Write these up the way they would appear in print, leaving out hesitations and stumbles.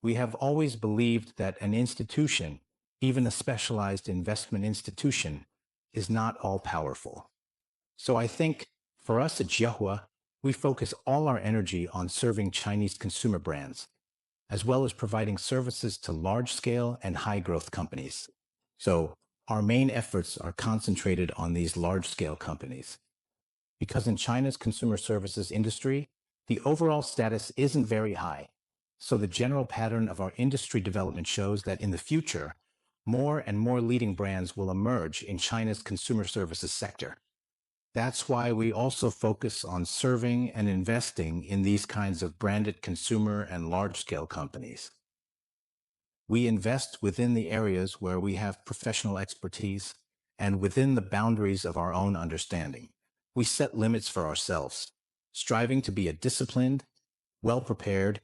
We have always believed that an institution, even a specialized investment institution, is not all powerful. So I think for us at Jiahua, we focus all our energy on serving Chinese consumer brands, as well as providing services to large-scale and high-growth companies. So our main efforts are concentrated on these large-scale companies. Because in China's consumer services industry, the overall status isn't very high. So the general pattern of our industry development shows that in the future, more and more leading brands will emerge in China's consumer services sector. That's why we also focus on serving and investing in these kinds of branded consumer and large-scale companies. We invest within the areas where we have professional expertise and within the boundaries of our own understanding. We set limits for ourselves, striving to be a disciplined, well-prepared,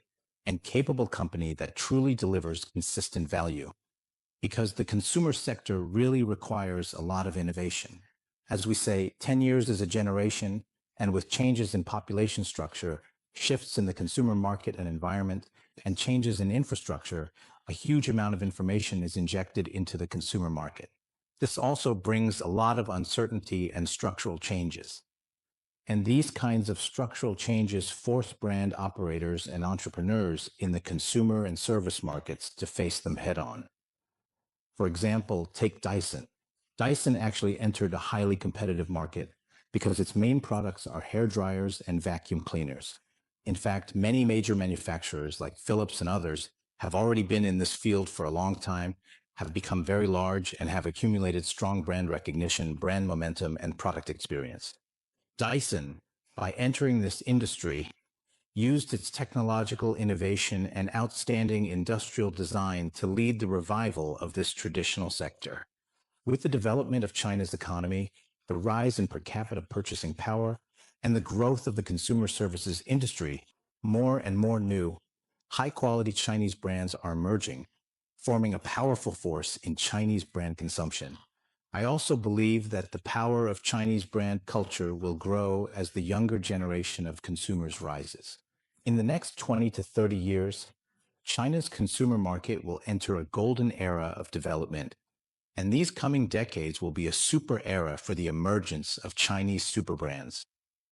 and capable company that truly delivers consistent value. Because the consumer sector really requires a lot of innovation. As we say, 10 years is a generation, and with changes in population structure, shifts in the consumer market and environment, and changes in infrastructure, a huge amount of information is injected into the consumer market. This also brings a lot of uncertainty and structural changes. And these kinds of structural changes force brand operators and entrepreneurs in the consumer and service markets to face them head-on. For example, take Dyson. Dyson actually entered a highly competitive market because its main products are hair dryers and vacuum cleaners. In fact, many major manufacturers like Philips and others have already been in this field for a long time, have become very large, and have accumulated strong brand recognition, brand momentum, and product experience. Dyson, by entering this industry, used its technological innovation and outstanding industrial design to lead the revival of this traditional sector. With the development of China's economy, the rise in per capita purchasing power, and the growth of the consumer services industry, more and more new, high-quality Chinese brands are emerging, forming a powerful force in Chinese brand consumption. I also believe that the power of Chinese brand culture will grow as the younger generation of consumers rises. In the next 20 to 30 years, China's consumer market will enter a golden era of development, and these coming decades will be a super era for the emergence of Chinese super brands.